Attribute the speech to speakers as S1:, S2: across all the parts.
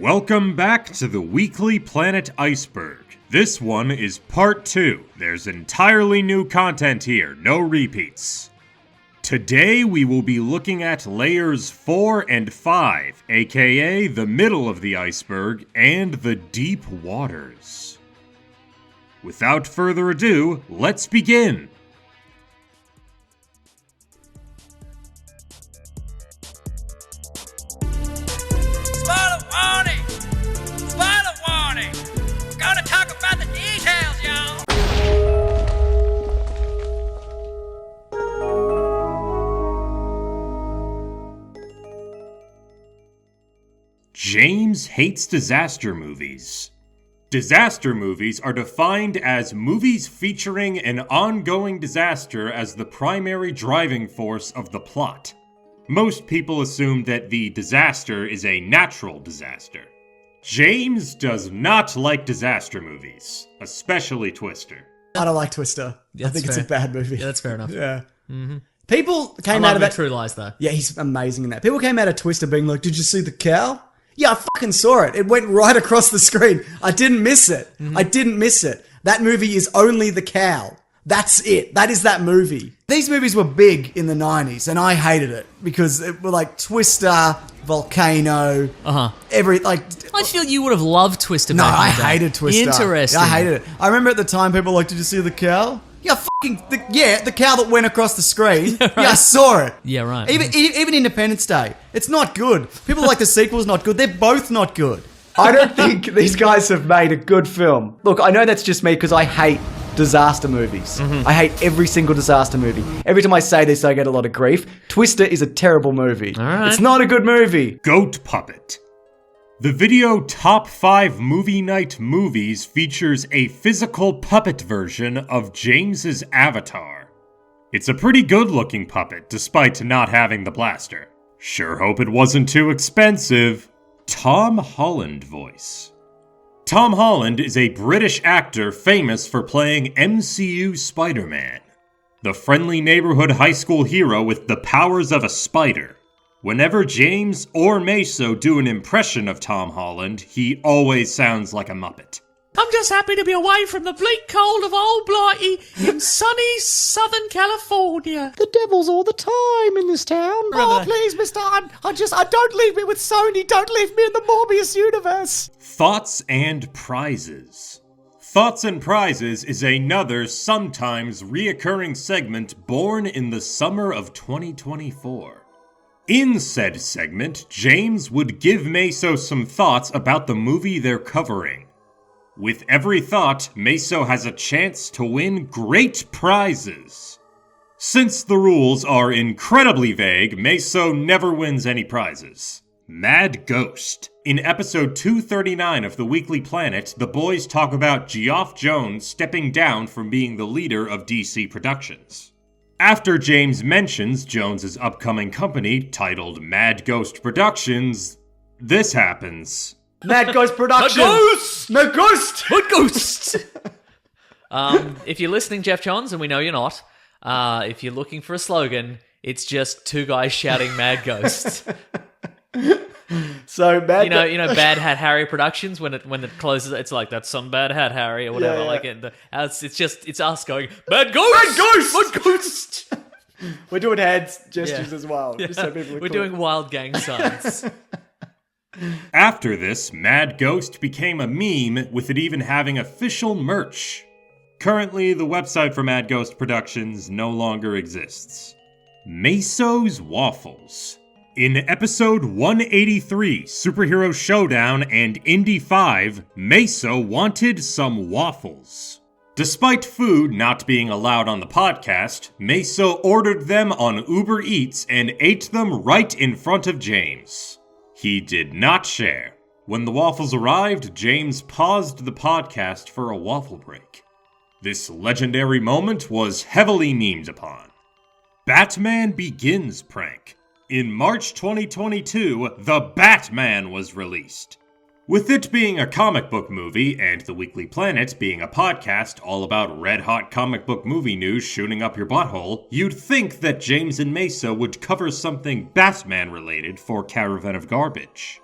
S1: Welcome back to the Weekly Planet Iceberg. This one is part 2. There's entirely new content here, no repeats. Today we will be looking at layers 4 and 5, aka the middle of the iceberg and the deep waters. Without further ado, let's begin!
S2: Spoiler warning! Spoiler warning! We're gonna talk about the details, y'all!
S1: James hates disaster movies. Disaster movies are defined as movies featuring an ongoing disaster as the primary driving force of the plot. Most people assume that the disaster is a natural disaster. James does not like disaster movies, especially Twister.
S3: I don't like Twister.
S4: Yeah,
S3: I think
S4: that's
S3: it's a
S4: fair.
S3: bad movie.
S4: Yeah, that's fair enough.
S3: Yeah.
S4: Mm-hmm.
S3: People came
S4: I
S3: out
S4: love
S3: of that.
S4: True Lies, though.
S3: Yeah, he's amazing in that. People came out of Twister being like, "Did you see the cow?" Yeah, I fucking saw it. It went right across the screen. I didn't miss it. I didn't miss it. That movie is only the cow. That's it. That is that movie. These movies were big in the 90s, and I hated it because it were like Twister, Volcano,
S4: I feel you would have loved Twister
S3: No,
S4: back
S3: I
S4: in the day.
S3: hated Twister.
S4: Interesting.
S3: I hated it. I remember at the time people were like, "Did you see the cow?" Yeah, the cow that went across the screen. Yeah, I saw it.
S4: Yeah, right.
S3: Even Independence Day, it's not good. People are like the sequel's not good. They're both not good.
S5: I don't think these guys have made a good film. Look, I know that's just me because I hate disaster movies. I hate every single disaster movie. Every time I say this, I get a lot of grief. Twister is a terrible movie.
S4: All right.
S5: It's not a good movie.
S1: Goat Puppet. The video Top 5 Movie Night Movies features a physical puppet version of James's avatar. It's a pretty good-looking puppet, despite not having the blaster. Sure hope it wasn't too expensive. Tom Holland voice. Tom Holland is a British actor famous for playing MCU Spider-Man, the friendly neighborhood high school hero with the powers of a spider. Whenever James or Maso do an impression of Tom Holland, he always sounds like a Muppet.
S4: I'm just happy to be away from the bleak cold of old Blighty in sunny Southern California.
S6: The devil's all the time in this town.
S3: Oh, please, Mr. I don't leave me with Sony. Don't leave me in the Morbius universe.
S1: Thoughts and Prizes. Thoughts and Prizes is another sometimes reoccurring segment born in the summer of 2024. In said segment, James would give Maso some thoughts about the movie they're covering. With every thought, Maso has a chance to win great prizes. Since the rules are incredibly vague, Maso never wins any prizes. Mad Ghost. In episode 239 of The Weekly Planet, the boys talk about Geoff Johns stepping down from being the leader of DC Productions. After James mentions Jones' upcoming company, titled Mad Ghost Productions, this happens.
S5: Mad Ghost Productions.
S4: Mad Ghost!
S5: Mad Ghost.
S4: If you're listening, Geoff Johns, and we know you're not, if you're looking for a slogan, it's just two guys shouting Mad Ghost.
S5: So Mad
S4: You know, Bad Hat Harry Productions, when it closes, it's like, that's some Bad Hat Harry or whatever.
S5: Yeah.
S4: It's us going, Mad Ghost!
S5: Mad Ghost!
S4: Mad Ghost!
S5: We're doing hands gestures as well. Just so people are
S4: We're
S5: clear.
S4: doing wild gang signs.
S1: After this, Mad Ghost became a meme, with it even having official merch. Currently, the website for Mad Ghost Productions no longer exists. Maso's Waffles. In episode 183, Superhero Showdown and Indy 5, Maso wanted some waffles. Despite food not being allowed on the podcast, Maso ordered them on Uber Eats and ate them right in front of James. He did not share. When the waffles arrived, James paused the podcast for a waffle break. This legendary moment was heavily memed upon. Batman Begins prank. In March 2022, The Batman was released. With it being a comic book movie, and The Weekly Planet being a podcast all about red-hot comic book movie news shooting up your butthole, you'd think that James and Maso would cover something Batman-related for Caravan of Garbage.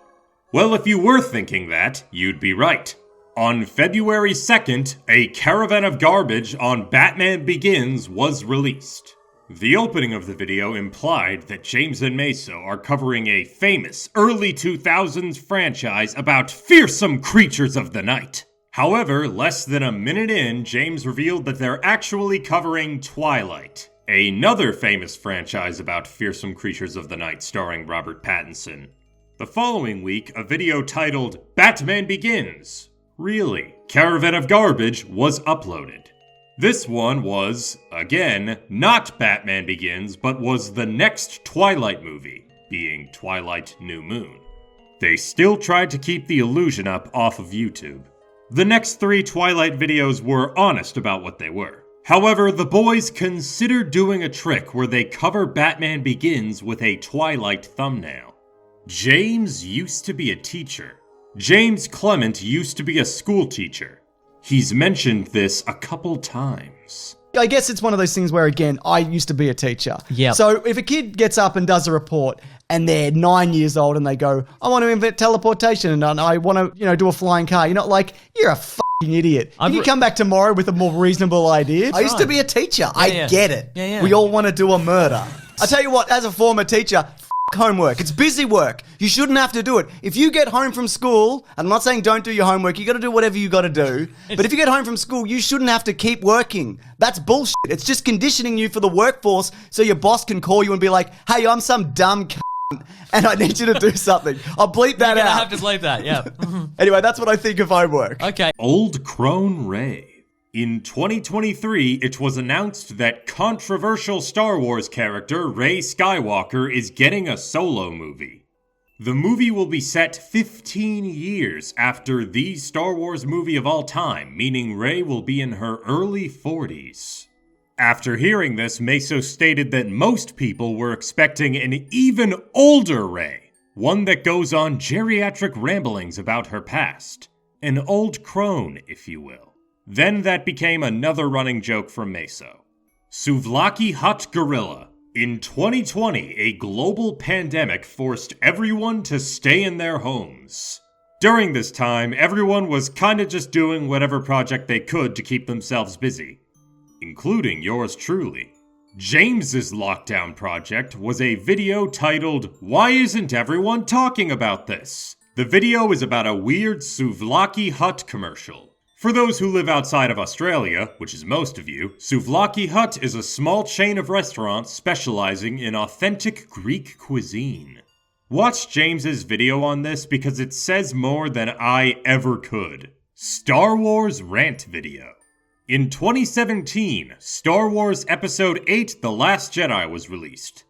S1: Well, if you were thinking that, you'd be right. On February 2nd, a caravan of garbage on Batman Begins was released. The opening of the video implied that James and Maso are covering a famous early 2000s franchise about fearsome creatures of the night. However, less than a minute in, James revealed that they're actually covering Twilight, another famous franchise about fearsome creatures of the night starring Robert Pattinson. The following week, a video titled Batman Begins, really, Caravan of Garbage was uploaded. This one was, again, not Batman Begins, but was the next Twilight movie, being Twilight New Moon. They still tried to keep the illusion up off of YouTube. The next 3 Twilight videos were honest about what they were. However, the boys considered doing a trick where they cover Batman Begins with a Twilight thumbnail. James used to be a teacher. James Clement used to be a school teacher. He's mentioned this a couple times.
S3: I guess it's one of those things where, again, I used to be a teacher.
S4: Yep.
S3: So if a kid gets up and does a report and they're 9 years old and they go, I want to invent teleportation and I want to, do a flying car. You're not like, you're a fucking idiot. Can you come back tomorrow with a more reasonable idea? I used to be a teacher. I get it.
S4: Yeah.
S3: We all want to do a murder. I tell you what, as a former teacher, homework. It's busy work. You shouldn't have to do it. If you get home from school, and I'm not saying don't do your homework, you got to do whatever you got to do. But if you get home from school, you shouldn't have to keep working. That's bullshit. It's just conditioning you for the workforce so your boss can call you and be like, hey, I'm some dumb cunt and I need you to do something. I'll bleep that
S4: You're
S3: out.
S4: gonna have to bleep that, yeah.
S3: Anyway, that's what I think of homework.
S4: Okay.
S1: Old Crone Rey. In 2023, it was announced that controversial Star Wars character Rey Skywalker is getting a solo movie. The movie will be set 15 years after the Star Wars movie of all time, meaning Rey will be in her early 40s. After hearing this, Maso stated that most people were expecting an even older Rey, one that goes on geriatric ramblings about her past. An old crone, if you will. Then that became another running joke from Maso. Souvlaki Hut Gorilla. In 2020, a global pandemic forced everyone to stay in their homes. During this time, everyone was kinda just doing whatever project they could to keep themselves busy. Including yours truly. James's lockdown project was a video titled, Why Isn't Everyone Talking About This? The video is about a weird Souvlaki Hut commercial. For those who live outside of Australia, which is most of you, Souvlaki Hut is a small chain of restaurants specializing in authentic Greek cuisine. Watch James's video on this because it says more than I ever could. Star Wars Rant video. In 2017, Star Wars Episode 8 The Last Jedi was released.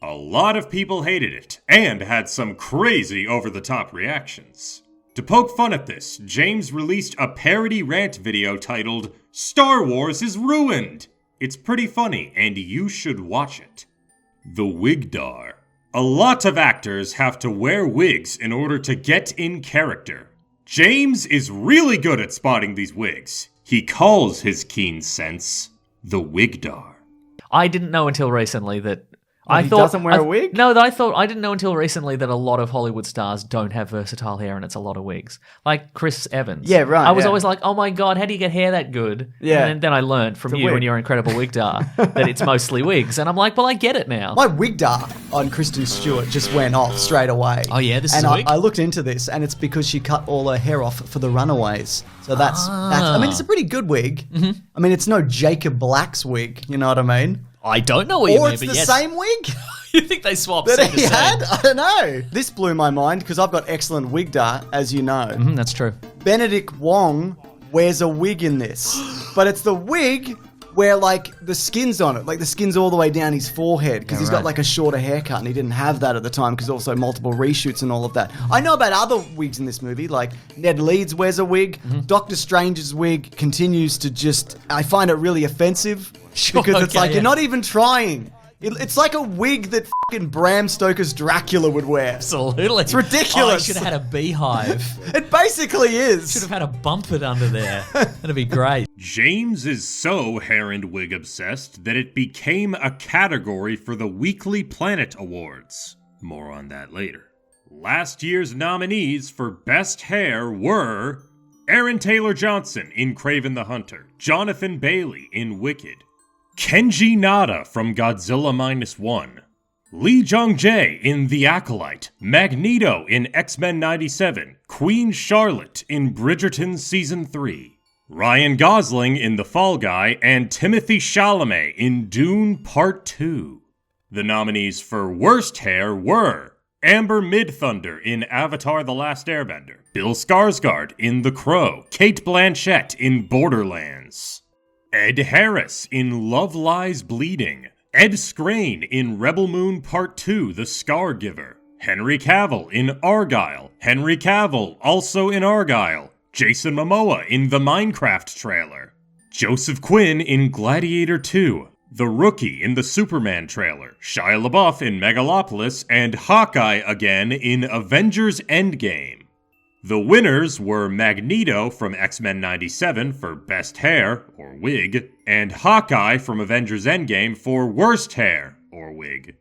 S1: A lot of people hated it, and had some crazy over-the-top reactions. To poke fun at this, James released a parody rant video titled, Star Wars is Ruined! It's pretty funny, and you should watch it. The Wigdar. A lot of actors have to wear wigs in order to get in character. James is really good at spotting these wigs. He calls his keen sense the Wigdar.
S4: I didn't know until recently that...
S5: He doesn't wear a wig?
S4: No, I didn't know until recently that a lot of Hollywood stars don't have versatile hair and it's a lot of wigs. Like Chris Evans.
S5: Yeah, right,
S4: I was
S5: yeah.
S4: always like, oh my God, how do you get hair that good?
S5: Yeah.
S4: And then I learned from
S5: It's a
S4: you
S5: wig.
S4: and your incredible Wigdar that it's mostly wigs. And I'm like, well, I get it now.
S3: My Wigdar on Kristen Stewart just went off straight away.
S4: Oh, yeah? This is
S3: and
S4: a wig?
S3: I looked into this, and it's because she cut all her hair off for the Runaways. So that's I mean, it's a pretty good wig. Mm-hmm. I mean, it's no Jacob Black's wig, you know what I mean?
S4: I don't know what you
S3: Or
S4: mean,
S3: it's
S4: but
S3: the
S4: yes.
S3: same wig
S4: You think they swapped
S3: that
S4: scene to
S3: he
S4: scene.
S3: had? I don't know. This blew my mind because I've got excellent Wigdar, as you know.
S4: That's true.
S3: Benedict Wong wears a wig in this, but it's the wig where like the skin's on it, like the skin's all the way down his forehead because he's got like a shorter haircut and he didn't have that at the time because also multiple reshoots and all of that. I know about other wigs in this movie, like Ned Leeds wears a wig, Doctor Strange's wig continues to just, I find it really offensive because it's like you're not even trying. It's like a wig that fucking Bram Stoker's Dracula would wear.
S4: Absolutely.
S3: It's ridiculous.
S4: Oh, he should have had a beehive.
S3: It basically is.
S4: Should have had a bumper under there. That'd be great.
S1: James is so hair and wig obsessed that it became a category for the Weekly Planet Awards. More on that later. Last year's nominees for Best Hair were Aaron Taylor Johnson in Kraven the Hunter, Jonathan Bailey in Wicked, Kenji Nada from Godzilla -1, Lee Jung-jae in The Acolyte, Magneto in X-Men 97, Queen Charlotte in Bridgerton Season 3, Ryan Gosling in The Fall Guy, and Timothée Chalamet in Dune Part 2. The nominees for Worst Hair were Amber Midthunder in Avatar The Last Airbender, Bill Skarsgård in The Crow, Cate Blanchett in Borderlands, Ed Harris in Love Lies Bleeding, Ed Skrein in Rebel Moon Part 2, The Scargiver, Henry Cavill in Argyle, Henry Cavill also in Argyle, Jason Momoa in the Minecraft trailer, Joseph Quinn in Gladiator 2, The Rookie in the Superman trailer, Shia LaBeouf in Megalopolis, and Hawkeye again in Avengers Endgame. The winners were Magneto from X-Men 97 for Best Hair, or Wig, and Hawkeye from Avengers Endgame for Worst Hair, or Wig.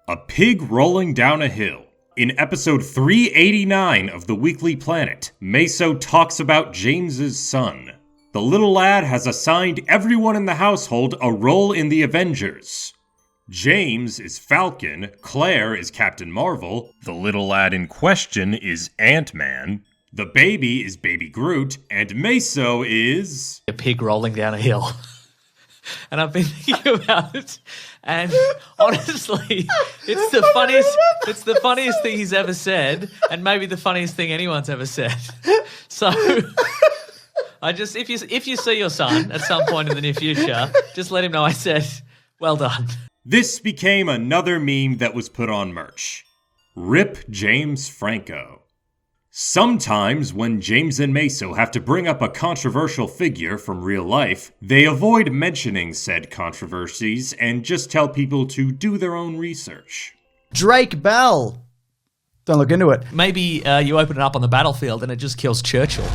S1: A pig rolling down a hill. In episode 389 of The Weekly Planet, Maso talks about James's son. The little lad has assigned everyone in the household a role in the Avengers. James is Falcon, Claire is Captain Marvel, the little lad in question is Ant-Man, the baby is Baby Groot, and Maso is...
S4: A pig rolling down a hill. And I've been thinking about it, and honestly, it's the funniest thing he's ever said, and maybe the funniest thing anyone's ever said. So... I just, if you see your son at some point in the near future, just let him know I said, well done.
S1: This became another meme that was put on merch. Rip James Franco. Sometimes when James and Maso have to bring up a controversial figure from real life, they avoid mentioning said controversies and just tell people to do their own research.
S5: Drake Bell. Don't look into it.
S4: Maybe you open it up on the battlefield and it just kills Churchill.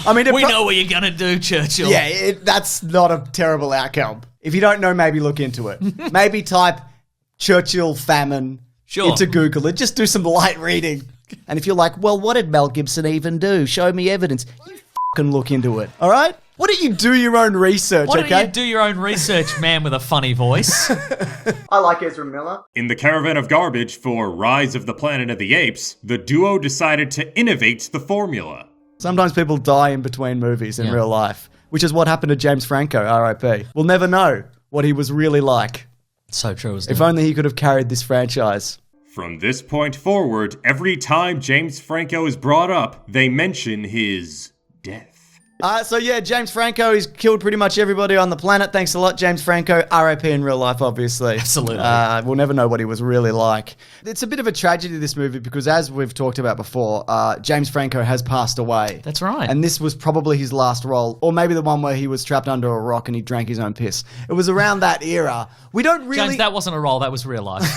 S5: I mean,
S4: we know what you're going to do, Churchill.
S5: Yeah, that's not a terrible outcome. If you don't know, maybe look into it. Maybe type Churchill famine into Google and just do some light reading. And if you're like, well, what did Mel Gibson even do? Show me evidence. You fucking look into it, all right? Why don't you do your own research,
S4: Why don't you do your own research, man with a funny voice?
S5: I like Ezra Miller.
S1: In the Caravan of Garbage for Rise of the Planet of the Apes, the duo decided to innovate the formula.
S5: Sometimes people die in between movies in real life, which is what happened to James Franco, R.I.P. We'll never know what he was really like.
S4: So true, isn't it?
S5: If only he could have carried this franchise.
S1: From this point forward, every time James Franco is brought up, they mention his death.
S5: James Franco, he's killed pretty much everybody on the planet. Thanks a lot, James Franco. R.I.P. in real life, obviously.
S4: Absolutely.
S5: We'll never know what he was really like. It's a bit of a tragedy, this movie, because as we've talked about before, James Franco has passed away.
S4: That's right.
S5: And this was probably his last role, or maybe the one where he was trapped under a rock and he drank his own piss. It was around that era. We don't really...
S4: James, that wasn't a role, that was real life.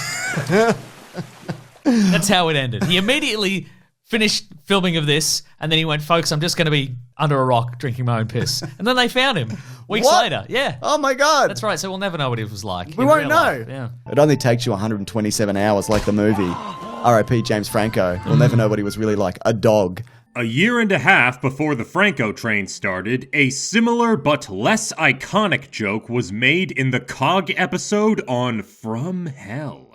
S4: That's how it ended. He immediately finished filming of this, and then he went, folks, I'm just going to be under a rock drinking my own piss. And then they found him weeks later. Yeah.
S5: Oh my God.
S4: That's right. So we'll never know what he was like.
S5: We won't know.
S4: Life. Yeah.
S5: It only takes you 127 hours like the movie. R.I.P. James Franco. We'll never know what he was really like. A dog.
S1: A year and a half before the Franco train started, a similar but less iconic joke was made in the COG episode on From Hell.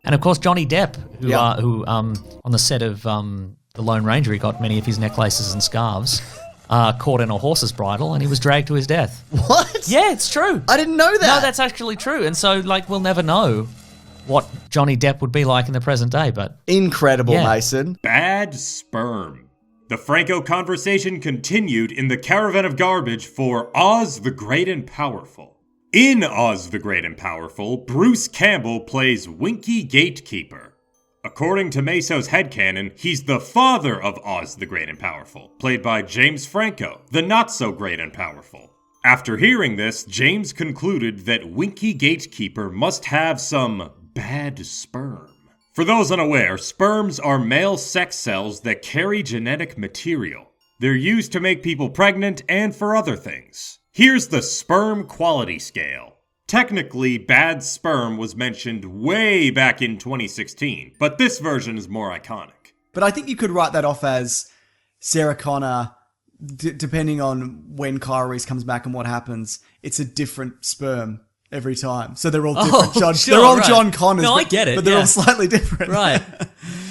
S4: And of course, Johnny Depp, who on the set of The Lone Ranger, he got many of his necklaces and scarves caught in a horse's bridle, and he was dragged to his death.
S5: What?
S4: Yeah, it's true.
S5: I didn't know that.
S4: No, that's actually true. And so, we'll never know what Johnny Depp would be like in the present day, but...
S5: Incredible, Mason.
S1: Bad sperm. The Franco conversation continued in the Caravan of Garbage for Oz the Great and Powerful. In Oz the Great and Powerful, Bruce Campbell plays Winky Gatekeeper. According to Maso's headcanon, he's the father of Oz the Great and Powerful, played by James Franco, the not-so-great and powerful. After hearing this, James concluded that Winky Gatekeeper must have some bad sperm. For those unaware, sperms are male sex cells that carry genetic material. They're used to make people pregnant and for other things. Here's the sperm quality scale. Technically, bad sperm was mentioned way back in 2016, but this version is more iconic.
S3: But I think you could write that off as Sarah Connor, depending on when Kyle Reese comes back and what happens, it's a different sperm every time. So they're all different. They're all
S4: right.
S3: John Connors.
S4: No, I get it,
S3: But they're
S4: yeah.
S3: all slightly different.
S4: Right.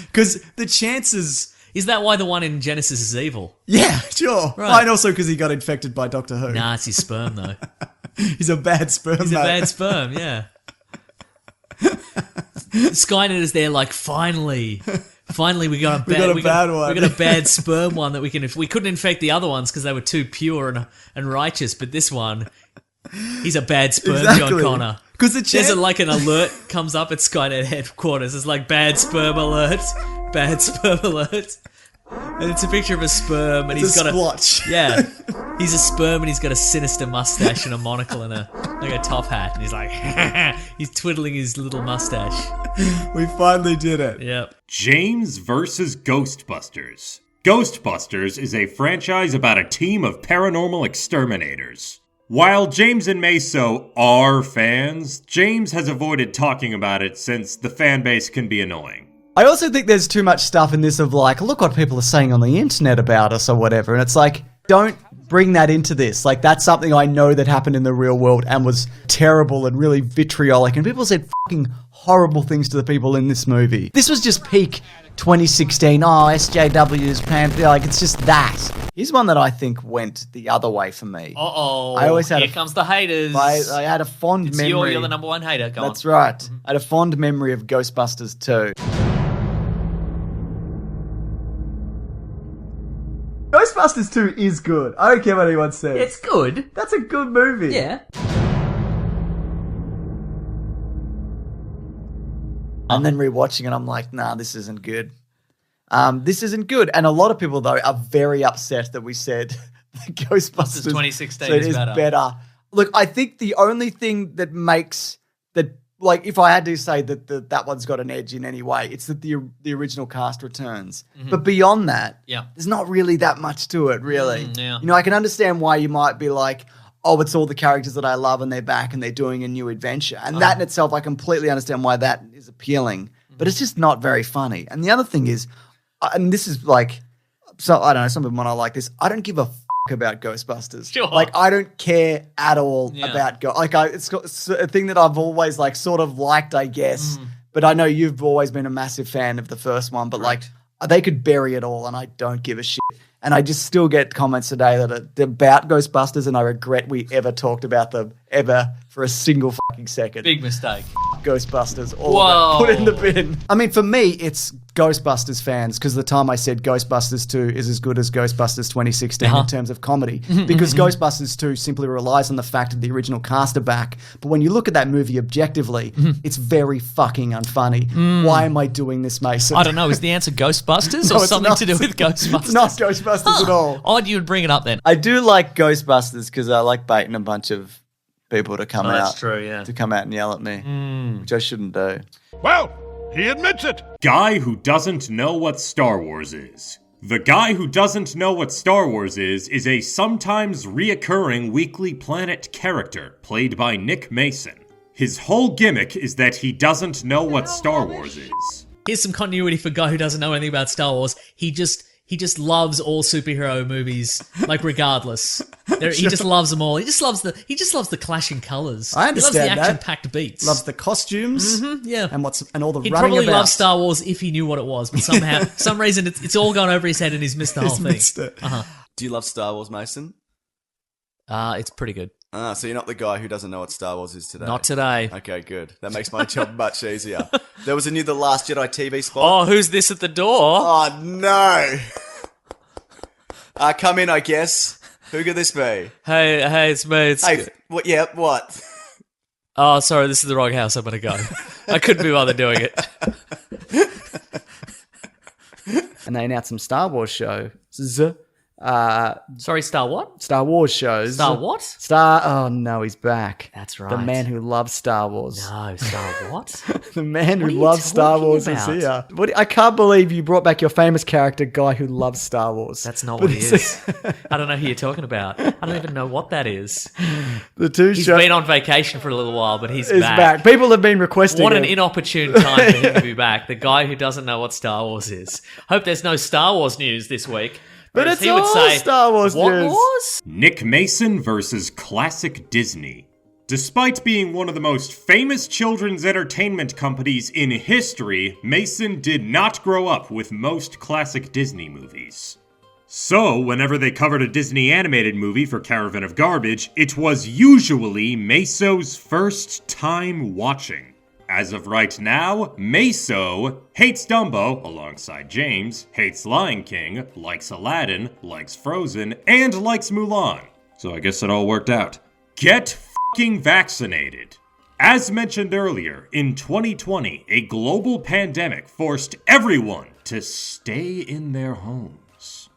S3: Because the chances...
S4: Is that why the one in Genesis is evil?
S3: Yeah, sure.
S4: Right.
S3: And also because he got infected by Doctor Who.
S4: Nah, it's his sperm, though.
S3: He's a bad sperm,
S4: He's a
S3: mate.
S4: bad sperm, yeah. Skynet is there like, finally we got a bad
S3: one.
S4: We got a bad sperm one that we can... We couldn't infect the other ones because they were too pure and righteous, but this one, he's a bad sperm,
S3: Exactly.
S4: John Connor.
S3: Because
S4: There's like an alert comes up at Skynet headquarters. It's like, bad sperm alert. Bad sperm alert. And it's a picture of a sperm, and he's got
S3: splotch.
S4: Yeah, he's a sperm, and he's got a sinister mustache and a monocle and a top hat, and he's like, he's twiddling his little mustache.
S3: We finally did it.
S4: Yep.
S1: James versus Ghostbusters. Ghostbusters is a franchise about a team of paranormal exterminators. While James and Maso are fans, James has avoided talking about it since the fan base can be annoying.
S5: I also think there's too much stuff in this of like, look what people are saying on the internet about us or whatever. And it's like, don't bring that into this. Like, that's something I know that happened in the real world and was terrible and really vitriolic. And people said fucking horrible things to the people in this movie. This was just peak 2016. Oh, SJW's pan. Like, it's just that. Here's one that I think went the other way for me.
S4: Uh-oh.
S5: I always had
S4: Here comes the haters.
S5: I had a fond
S4: It's
S5: memory.
S4: you're the number one hater. Go
S5: That's
S4: on.
S5: right. I had a fond memory of Ghostbusters 2. Ghostbusters 2 is good. I don't care what anyone says.
S4: It's good.
S5: That's a good movie.
S4: Yeah.
S5: And then rewatching it, I'm like, nah, this isn't good. This isn't good. And a lot of people, though, are very upset that we said that Ghostbusters
S4: 2016
S5: is
S4: is better.
S5: better. Look, I think the only thing that makes that, like, if I had to say that that one's got an edge in any way, it's that the original cast returns. But beyond that,
S4: Yeah.
S5: there's not really that much to it, really.
S4: Yeah.
S5: You know, I can understand why you might be like, oh, it's all the characters that I love and they're back and they're doing a new adventure. And that in itself, I completely understand why that is appealing. But it's just not very funny. And the other thing is, and this is like, so I don't know, some people might not like this, I don't give a about Ghostbusters.
S4: Sure.
S5: Like, I don't care at all
S4: Yeah.
S5: about it's a thing that I've always like sort of liked, I guess. But I know you've always been a massive fan of the first one, but like they could bury it all and I don't give a shit. And I just still get comments today that are about Ghostbusters and I regret we ever talked about them ever for a single fucking second.
S4: Big mistake.
S5: Ghostbusters. All
S4: Whoa.
S5: of it. Put it in the bin. I mean, for me, it's Ghostbusters fans because the time I said Ghostbusters 2 is as good as Ghostbusters 2016 in terms of comedy because Ghostbusters 2 simply relies on the fact that the original cast are back. But when you look at that movie objectively, it's very fucking unfunny. Why am I doing this, Mason?
S4: I don't know. Is the answer Ghostbusters
S5: No,
S4: or
S5: it's
S4: something
S5: not.
S4: to do with Ghostbusters?
S5: It's not Ghostbusters at all.
S4: Odd you would bring it up then.
S5: I do like Ghostbusters because I like baiting a bunch of people to come out.
S4: That's true, yeah.
S5: To come out and yell at me, which I shouldn't do.
S6: Well, he admits it.
S1: Guy who doesn't know what Star Wars is. The guy who doesn't know what Star Wars is a sometimes reoccurring Weekly Planet character played by Nick Mason. His whole gimmick is that he doesn't know what Star Wars is.
S4: Here's some continuity for a guy who doesn't know anything about Star Wars. He just loves all superhero movies, like regardless. He just loves them all. He just loves the clashing colors.
S3: I understand
S4: He loves the
S3: that.
S4: action-packed beats.
S3: Loves the costumes.
S4: Yeah.
S3: And all the
S4: He'd
S3: running
S4: probably
S3: about.
S4: love Star Wars if he knew what it was, but somehow, some reason, it's all gone over his head and he's missed the whole
S3: He's
S4: thing.
S3: missed it.
S7: Do you love Star Wars, Mason?
S4: It's pretty good.
S7: So you're not the guy who doesn't know what Star Wars is today?
S4: Not today.
S7: Okay, good. That makes my job much easier. There was a new The Last Jedi TV spot.
S4: Oh, who's this at the door?
S7: Oh, no. Come in, I guess. Who could this be?
S4: Hey, it's me.
S7: Hey, what? Yeah, what?
S4: Oh, sorry, this is the wrong house. I'm gonna go. I couldn't be bothered doing it.
S5: And they announced some Star Wars show.
S4: Sorry, Star what?
S5: Star Wars shows.
S4: Star what?
S5: Oh no, he's back.
S4: That's right.
S5: The man who loves Star Wars.
S4: No, Star what?
S5: The man who
S4: What are you
S5: loves Star
S4: talking
S5: Wars
S4: about?
S5: is here. I can't believe you brought back your famous character, guy who loves Star Wars.
S4: That's not what he is. I don't know who you're talking about. I don't even know what that is.
S5: The two
S4: He's
S5: shows.
S4: been on vacation for a little while, but he's
S5: Is back. People have been requesting.
S4: What an
S5: him.
S4: inopportune time for him to be back. The guy who doesn't know what Star Wars is. Hope there's no Star Wars news this week.
S5: But
S4: Whereas
S5: it's all Star Wars
S4: what
S5: news.
S4: Wars?
S1: Nick Mason versus classic Disney. Despite being one of the most famous children's entertainment companies in history, Mason did not grow up with most classic Disney movies. So, whenever they covered a Disney animated movie for Caravan of Garbage, it was usually Maso's first time watching. As of right now, Maso hates Dumbo, alongside James, hates Lion King, likes Aladdin, likes Frozen, and likes Mulan. So I guess it all worked out. Get f***ing vaccinated. As mentioned earlier, in 2020, a global pandemic forced everyone to stay in their homes.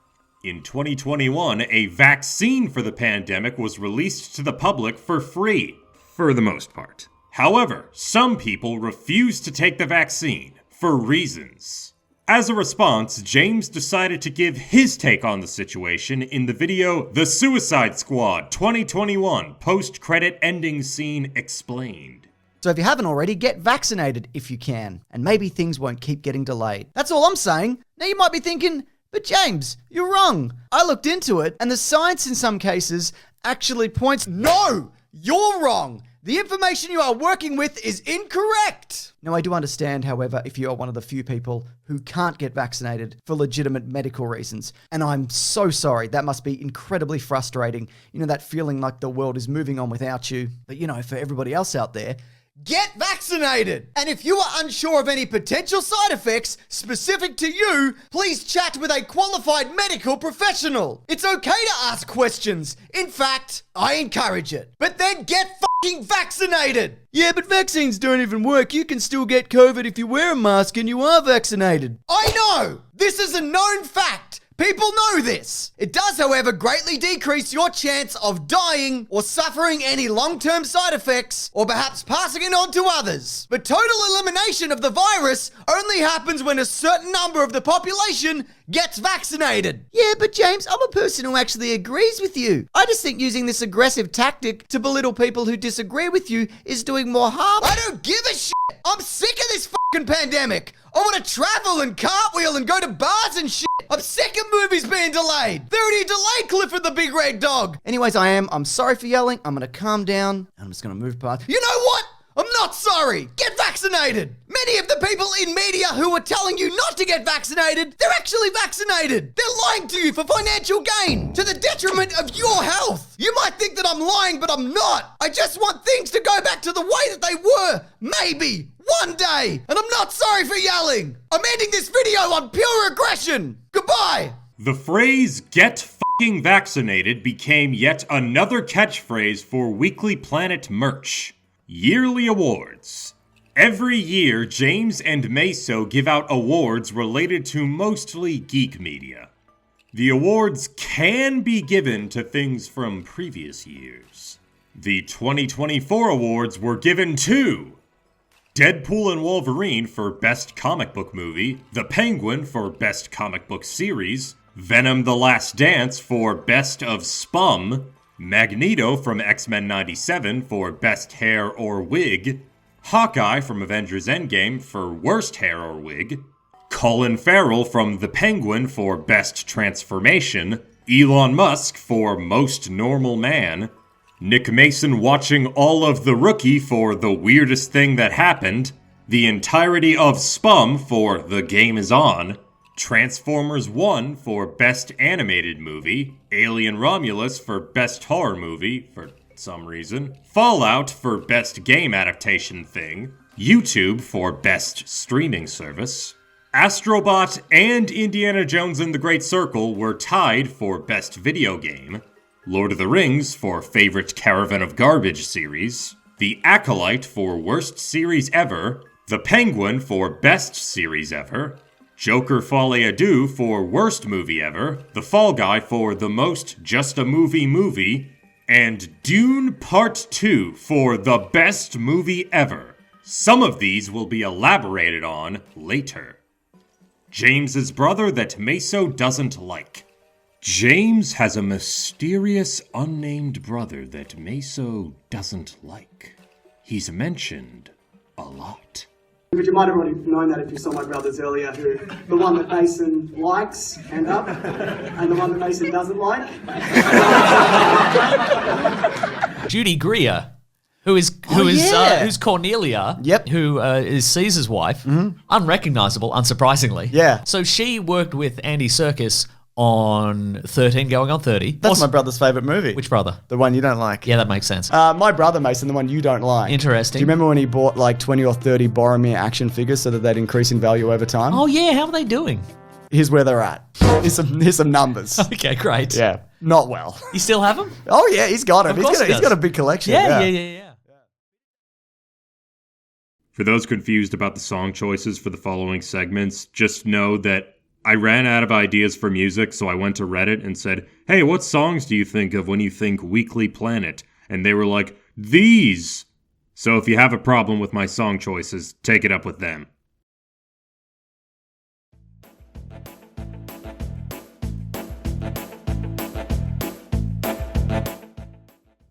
S1: In 2021, a vaccine for the pandemic was released to the public for free, for the most part. However, some people refused to take the vaccine, for reasons. As a response, James decided to give his take on the situation in the video The Suicide Squad 2021 Post-Credit Ending Scene Explained.
S3: So if you haven't already, get vaccinated if you can, and maybe things won't keep getting delayed. That's all I'm saying. Now you might be thinking, but James, you're wrong. I looked into it, and the science in some cases actually points... No! You're wrong! The information you are working with is incorrect! Now, I do understand, however, if you are one of the few people who can't get vaccinated for legitimate medical reasons. And I'm so sorry. That must be incredibly frustrating. You know, that feeling like the world is moving on without you. But, you know, for everybody else out there, get vaccinated! And if you are unsure of any potential side effects specific to you, please chat with a qualified medical professional. It's okay to ask questions. In fact, I encourage it. But then get fucking vaccinated! Yeah, but vaccines don't even work. You can still get COVID if you wear a mask and you are vaccinated. I know! This is a known fact. People know this. It does, however, greatly decrease your chance of dying or suffering any long-term side effects or perhaps passing it on to others. But total elimination of the virus only happens when a certain number of the population gets vaccinated. Yeah, but James, I'm a person who actually agrees with you. I just think using this aggressive tactic to belittle people who disagree with you is doing more harm. I don't give a shit. I'm sick of this fucking pandemic. I want to travel and cartwheel and go to bars and shit. I'm sick of movies being delayed. They're already delayed, Clifford the Big Red Dog. Anyways, I'm sorry for yelling. I'm going to calm down and I'm just going to move past. You know what? I'm not sorry. Get vaccinated. Many of the people in media who are telling you not to get vaccinated, they're actually vaccinated. They're lying to you for financial gain, to the detriment of your health. You might think that I'm lying, but I'm not. I just want things to go back to the way that they were. Maybe. One day. And I'm not sorry for yelling. I'm ending this video on pure aggression. Goodbye.
S1: The phrase "get f***ing vaccinated" became yet another catchphrase for Weekly Planet merch. Yearly awards. Every year, James and Maso give out awards related to mostly geek media. The awards can be given to things from previous years. The 2024 awards were given to Deadpool and Wolverine for Best Comic Book Movie, The Penguin for Best Comic Book Series, Venom: The Last Dance for Best of SPUMM, Magneto from X-Men 97 for Best Hair or Wig, Hawkeye from Avengers Endgame for Worst Hair or Wig, Colin Farrell from The Penguin for Best Transformation, Elon Musk for Most Normal Man, Nick Mason watching all of The Rookie for The Weirdest Thing That Happened, the entirety of SPUMM for The Game Is On, Transformers 1 for Best Animated Movie, Alien Romulus for Best Horror Movie, for some reason, Fallout for Best Game Adaptation Thing, YouTube for Best Streaming Service, Astrobot and Indiana Jones and the Great Circle were tied for Best Video Game, Lord of the Rings for Favorite Caravan of Garbage Series, The Acolyte for Worst Series Ever, The Penguin for Best Series Ever, Joker Folie à Deux for Worst Movie Ever, The Fall Guy for The Most Just a Movie, and Dune Part 2 for The Best Movie Ever. Some of these will be elaborated on later. James's brother that Maso doesn't like. James has a mysterious unnamed brother that Maso doesn't like. He's mentioned a lot.
S8: But you might have already known that if you saw my brothers earlier, the one that Mason likes, hand up, and the one that Mason doesn't like.
S4: Judy Greer, who's Cornelia,
S5: Yep.
S4: who is Caesar's wife, unrecognizable, unsurprisingly.
S5: Yeah.
S4: So she worked with Andy Serkis on 13 going on 30.
S5: That's my brother's favourite movie.
S4: Which brother?
S5: The one you don't like.
S4: Yeah, that makes sense.
S5: My brother, Mason, the one you don't like.
S4: Interesting.
S5: Do you remember when he bought like 20 or 30 Boromir action figures so that they'd increase in value over time?
S4: Oh yeah, how are they doing?
S5: Here's where they're at. Here's some numbers.
S4: Okay, great.
S5: Yeah, not well.
S4: You still have them?
S5: Oh yeah, he's got them.
S4: Of course
S5: He's got a big collection.
S4: Yeah.
S1: For those confused about the song choices for the following segments, just know that I ran out of ideas for music, so I went to Reddit and said, hey, what songs do you think of when you think Weekly Planet? And they were like, these! So if you have a problem with my song choices, take it up with them.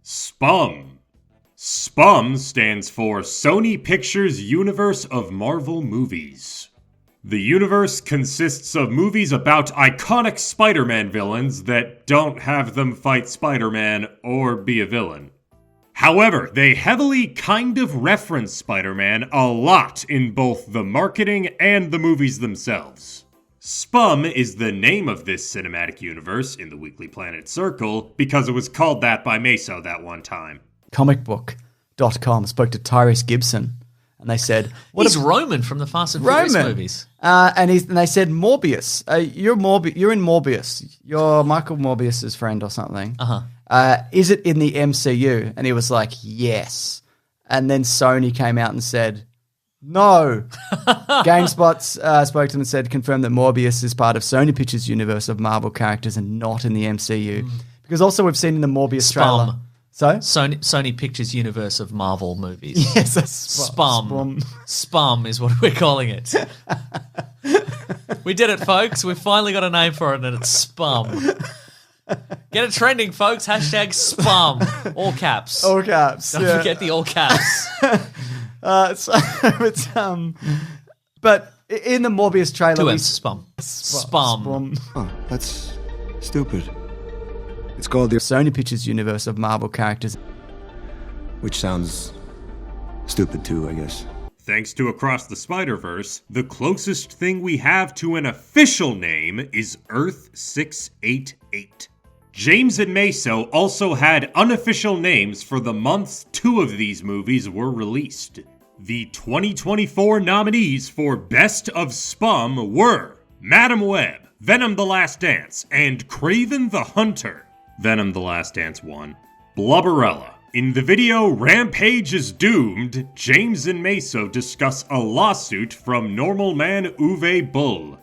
S1: SPUMM. SPUMM stands for Sony Pictures Universe of Marvel Movies. The universe consists of movies about iconic Spider-Man villains that don't have them fight Spider-Man or be a villain. However, they heavily kind of reference Spider-Man a lot in both the marketing and the movies themselves. SPUMM is the name of this cinematic universe in the Weekly Planet Circle because it was called that by Maso that one time.
S5: Comicbook.com spoke to Tyrese Gibson. And they said,
S4: He's Roman from the Fast and Furious movies.
S5: And they said, Morbius. You're in Morbius. You're Michael Morbius's friend or something. Is it in the MCU? And he was like, yes. And then Sony came out and said, no. GameSpot spoke to them and said, confirmed that Morbius is part of Sony Pictures' universe of Marvel characters and not in the MCU. Because also we've seen in the Morbius trailer. So?
S4: Sony Pictures universe of Marvel movies.
S5: Yes,
S4: SPUMM. SPUMM is what we're calling it. We did it, folks. We've finally got a name for it, and it's SPUMM. Get it trending, folks. Hashtag SPUMM. All caps.
S5: All caps.
S4: Don't forget the all caps.
S5: But in the Morbius trailer,
S4: Two M's, SPUMM. SPUMM.
S9: Oh, that's stupid. It's called the
S5: Sony Pictures universe of Marvel characters.
S9: Which sounds stupid too, I guess.
S1: Thanks to Across the Spider-Verse, the closest thing we have to an official name is Earth 688. James and Maso also had unofficial names for the months 2 of these movies were released. The 2024 nominees for Best of SPUMM were Madam Web, Venom the Last Dance, and Kraven the Hunter. Venom the Last Dance won. Blubberella. In the video Rampage is Doomed, James and Maso discuss a lawsuit from normal man Uwe Boll.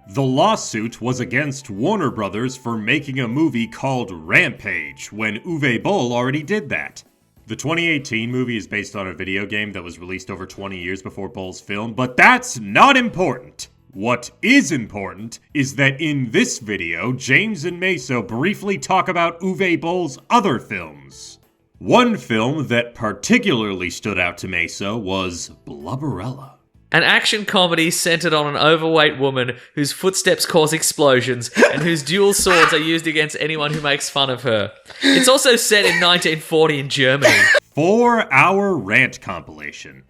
S1: The lawsuit was against Warner Brothers for making a movie called Rampage, when Uwe Boll already did that. The 2018 movie is based on a video game that was released over 20 years before Boll's film, but that's not important. What is important is that in this video, James and Maso briefly talk about Uwe Boll's other films. One film that particularly stood out to Maso was Blubberella.
S10: An action comedy centered on an overweight woman whose footsteps cause explosions and whose dual swords are used against anyone who makes fun of her. It's also set in 1940 in Germany.
S1: 4-hour rant compilation.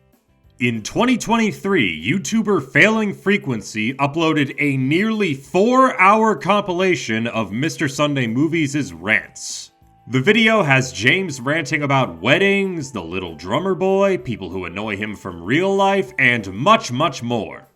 S1: In 2023, YouTuber Failing Frequency uploaded a nearly 4-hour compilation of Mr. Sunday Movies' rants. The video has James ranting about weddings, the little drummer boy, people who annoy him from real life, and much, much more.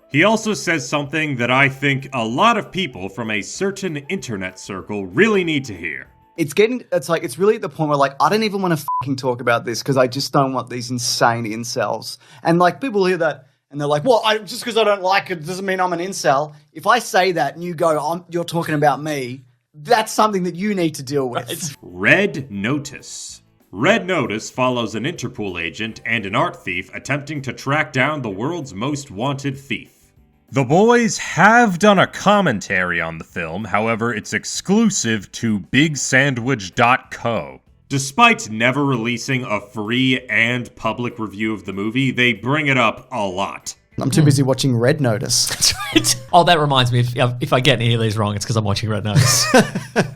S1: He also says something that I think a lot of people from a certain internet circle really need to hear.
S5: It's really at the point where, I don't even want to fucking talk about this because I just don't want these insane incels. And, people hear that,
S3: and they're like, well, just because I don't like it doesn't mean I'm an incel. If I say that and you go, you're talking about me, that's something that you need to deal with.
S1: Red Notice. Red Notice follows an Interpol agent and an art thief attempting to track down the world's most wanted thief. The boys have done a commentary on the film, however, it's exclusive to BigSandwich.co. Despite never releasing a free and public review of the movie, they bring it up a lot.
S3: I'm too busy watching Red Notice.
S4: That's right. Oh, that reminds me, if I get any of these wrong, it's because I'm watching Red Notice.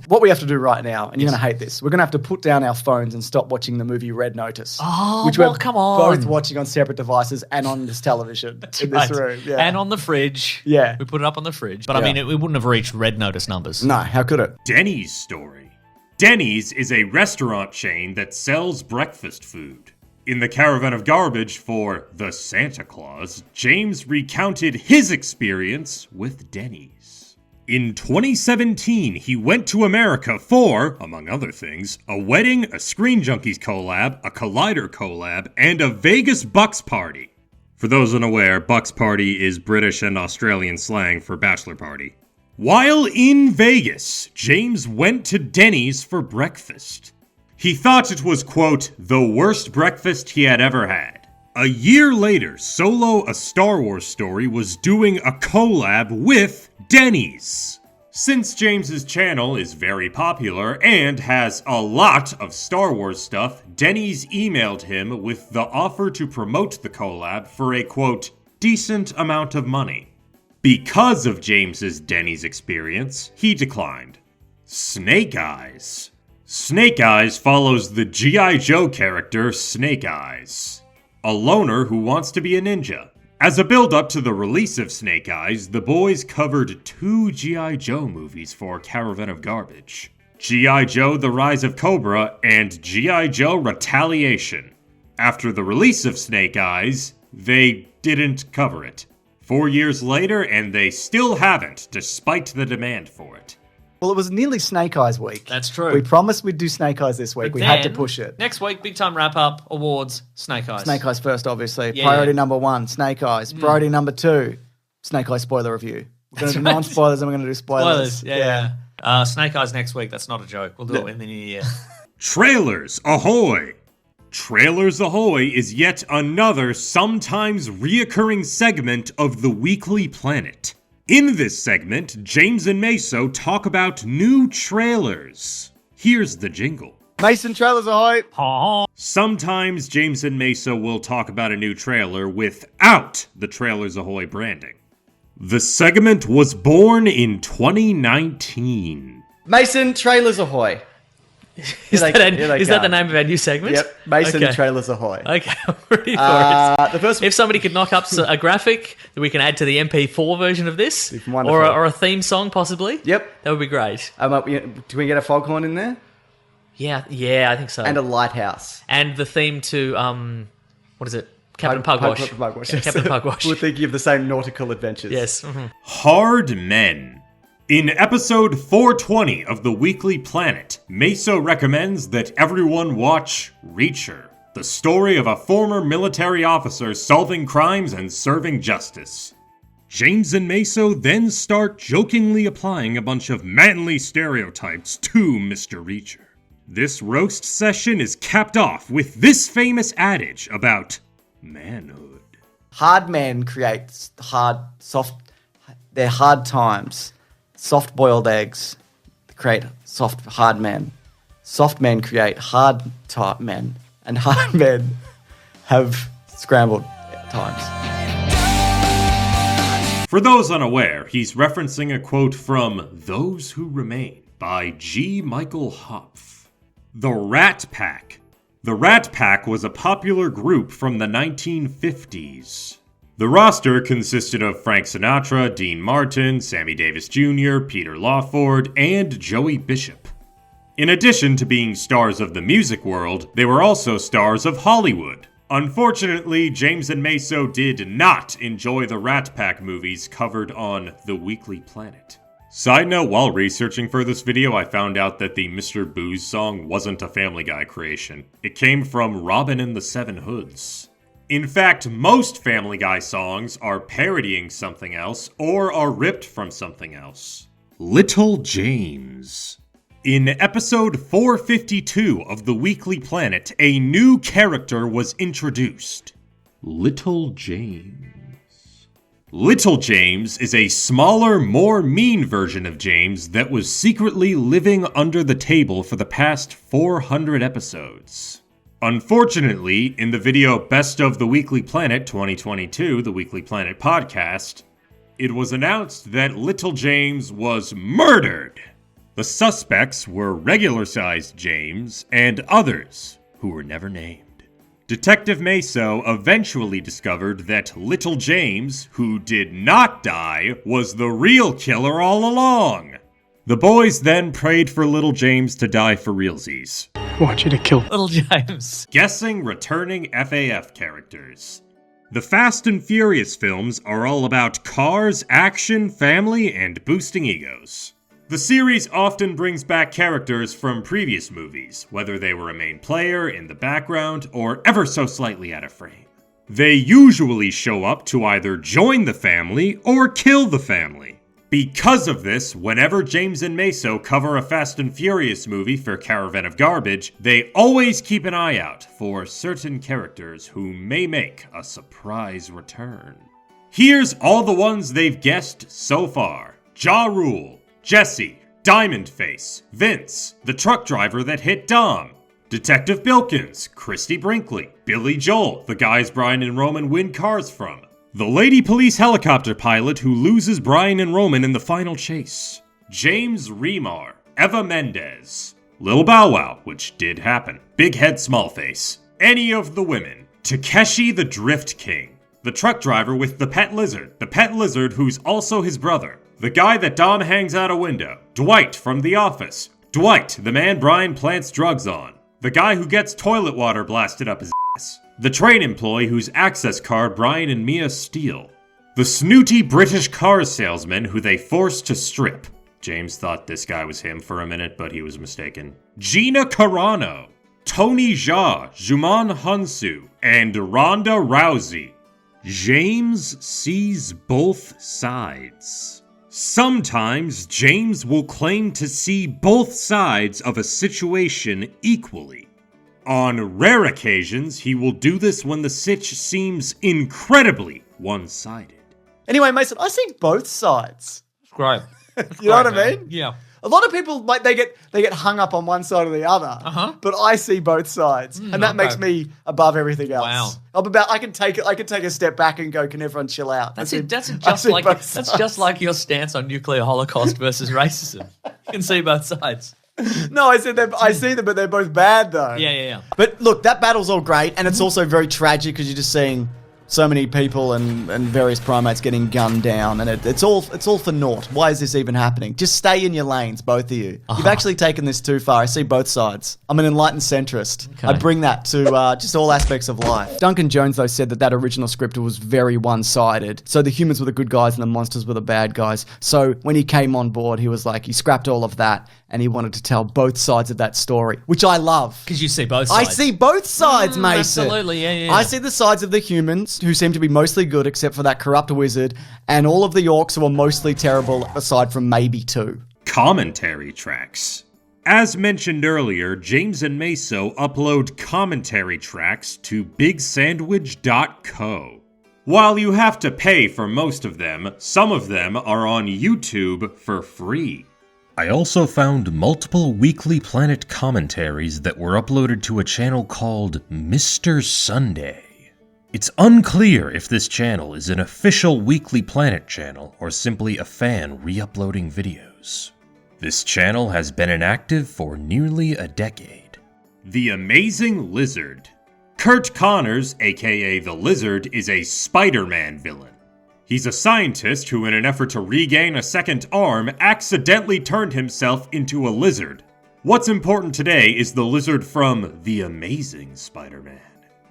S3: What we have to do right now, and you're going to hate this, we're going to have to put down our phones and stop watching the movie Red Notice.
S4: Oh,
S3: which
S4: well,
S3: we're
S4: come on.
S3: both watching on separate devices and on this television in this room. Yeah.
S4: And on the fridge.
S3: Yeah.
S4: We put it up on the fridge. But I mean, it wouldn't have reached Red Notice numbers.
S3: No, how could it?
S1: Denny's story. Denny's is a restaurant chain that sells breakfast food. In the Caravan of Garbage for The Santa Claus, James recounted his experience with Denny's. In 2017, he went to America for, among other things, a wedding, a Screen Junkies collab, a Collider collab, and a Vegas Bucks party. For those unaware, Bucks party is British and Australian slang for bachelor party. While in Vegas, James went to Denny's for breakfast. He thought it was, quote, the worst breakfast he had ever had. A year later, Solo, a Star Wars story, was doing a collab with Denny's. Since James's channel is very popular and has a lot of Star Wars stuff, Denny's emailed him with the offer to promote the collab for a, quote, decent amount of money. Because of James's Denny's experience, he declined. Snake Eyes. Snake Eyes follows the G.I. Joe character Snake Eyes, a loner who wants to be a ninja. As a build-up to the release of Snake Eyes, the boys covered 2 G.I. Joe movies for Caravan of Garbage. G.I. Joe The Rise of Cobra and G.I. Joe Retaliation. After the release of Snake Eyes, they didn't cover it. 4 years later, and they still haven't, despite the demand for it.
S3: Well, it was nearly Snake Eyes week.
S4: That's true.
S3: We promised we'd do Snake Eyes this week.
S4: But
S3: we
S4: then,
S3: had to push it.
S4: Next week, big time wrap up, awards, Snake Eyes.
S3: Snake Eyes first, obviously.
S4: Yeah,
S3: Priority
S4: yeah.
S3: number 1, Snake Eyes. Priority number 2, Snake Eyes spoiler review. We're going to do non-spoilers and we're going to do spoilers.
S4: Yeah. Snake Eyes next week. That's not a joke. We'll do it in the new year.
S1: Trailers Ahoy! Trailers Ahoy is yet another sometimes reoccurring segment of the Weekly Planet. In this segment, James and Maso talk about new trailers. Here's the jingle.
S3: Mason, trailers ahoy!
S1: Sometimes James and Maso will talk about a new trailer without the Trailers Ahoy branding. The segment was born in 2019.
S5: Mason, trailers ahoy.
S4: Is that the name of our new segment?
S5: Yep, Mason,
S4: Okay.
S5: trailers ahoy.
S4: Okay, I'm ready for it.
S5: The first
S4: If somebody could knock up a graphic that we can add to the MP4 version of this,
S5: wonderful.
S4: or a theme song possibly,
S5: Yep.
S4: that would be great.
S5: Do we get a foghorn in there?
S4: Yeah, I think so.
S5: And a lighthouse.
S4: And the theme to what is it? Captain Pugwash.
S5: Pugwash.
S4: Yes. Captain Pugwash.
S5: We're thinking of the same nautical adventures.
S4: Yes. Mm-hmm.
S1: Hard Men. In episode 420 of the Weekly Planet, Maso recommends that everyone watch Reacher, the story of a former military officer solving crimes and serving justice. James and Maso then start jokingly applying a bunch of manly stereotypes to Mr. Reacher. This roast session is capped off with this famous adage about manhood.
S3: Hard men create they're hard times. Soft boiled eggs create soft, hard men. Soft men create hard type men. And hard men have scrambled times.
S1: For those unaware, he's referencing a quote from Those Who Remain by G. Michael Hopf. The Rat Pack. The Rat Pack was a popular group from the 1950s. The roster consisted of Frank Sinatra, Dean Martin, Sammy Davis Jr., Peter Lawford, and Joey Bishop. In addition to being stars of the music world, they were also stars of Hollywood. Unfortunately, James and Maso did not enjoy the Rat Pack movies covered on The Weekly Planet. Side note, while researching for this video, I found out that the Mr. Booze song wasn't a Family Guy creation. It came from Robin and the Seven Hoods. In fact, most Family Guy songs are parodying something else or are ripped from something else. Little James. In episode 452 of The Weekly Planet, a new character was introduced. Little James. Little James is a smaller, more mean version of James that was secretly living under the table for the past 400 episodes. Unfortunately, in the video Best of The Weekly Planet 2022, the Weekly Planet podcast, it was announced that Little James was murdered. The suspects were regular-sized James and others who were never named. Detective Maso eventually discovered that Little James, who did not die, was the real killer all along. The boys then prayed for Little James to die for realsies.
S8: I want you to kill
S4: Little James.
S1: Guessing returning FAF characters. The Fast and Furious films are all about cars, action, family, and boosting egos. The series often brings back characters from previous movies, whether they were a main player, in the background, or ever so slightly out of frame. They usually show up to either join the family or kill the family. Because of this, whenever James and Maso cover a Fast and Furious movie for Caravan of Garbage, they always keep an eye out for certain characters who may make a surprise return. Here's all the ones they've guessed so far. Ja Rule, Jesse, Diamond Face, Vince, the truck driver that hit Dom, Detective Bilkins, Christy Brinkley, Billy Joel, the guys Brian and Roman win cars from, the lady police helicopter pilot who loses Brian and Roman in the final chase, James Remar, Eva Mendes, Lil Bow Wow, which did happen, Big Head Small Face, any of the women, Takeshi the Drift King, the truck driver with the pet lizard who's also his brother, the guy that Dom hangs out a window, Dwight from The Office, Dwight, the man Brian plants drugs on, the guy who gets toilet water blasted up his ass, the train employee whose access card Brian and Mia steal, the snooty British car salesman who they force to strip. James thought this guy was him for a minute, but he was mistaken. Gina Carano, Tony Jaa, Juman Hunsu, and Ronda Rousey. James sees both sides. Sometimes James will claim to see both sides of a situation equally. On rare occasions, he will do this when the sitch seems incredibly one-sided.
S5: Anyway, Mason, I see both sides.
S4: Great.
S5: You know what I mean?
S4: Yeah.
S5: A lot of people like they get hung up on one side or the other, but I see both sides, and that makes me above everything else.
S4: Wow.
S5: I can take a step back and go, can everyone chill out?
S4: That's just like your stance on nuclear holocaust versus racism. You can see both sides.
S5: No, I said that. I see them, but they're both bad though.
S4: Yeah.
S5: But look, that battle's all great, and it's also very tragic because you're just seeing so many people and various primates getting gunned down, and it's all for naught. Why is this even happening? Just stay in your lanes, both of you. You've actually taken this too far. I see both sides. I'm an enlightened centrist. Okay. I bring that to just all aspects of life. Duncan Jones, though, said that original script was very one-sided. So the humans were the good guys and the monsters were the bad guys. So when he came on board, he was like, he scrapped all of that and he wanted to tell both sides of that story, which I love.
S4: Because you see both sides.
S5: I see both sides, Mason.
S4: Absolutely, yeah.
S5: I see the sides of the humans, who seem to be mostly good, except for that corrupt wizard, and all of the orcs who are mostly terrible, aside from maybe two.
S1: Commentary tracks. As mentioned earlier, James and Maso upload commentary tracks to bigsandwich.co. While you have to pay for most of them, some of them are on YouTube for free. I also found multiple Weekly Planet commentaries that were uploaded to a channel called Mr. Sunday. It's unclear if this channel is an official Weekly Planet channel or simply a fan re-uploading videos. This channel has been inactive for nearly a decade. The Amazing Lizard. Kurt Connors, aka The Lizard, is a Spider-Man villain. He's a scientist who, in an effort to regain a second arm, accidentally turned himself into a lizard. What's important today is the lizard from The Amazing Spider-Man.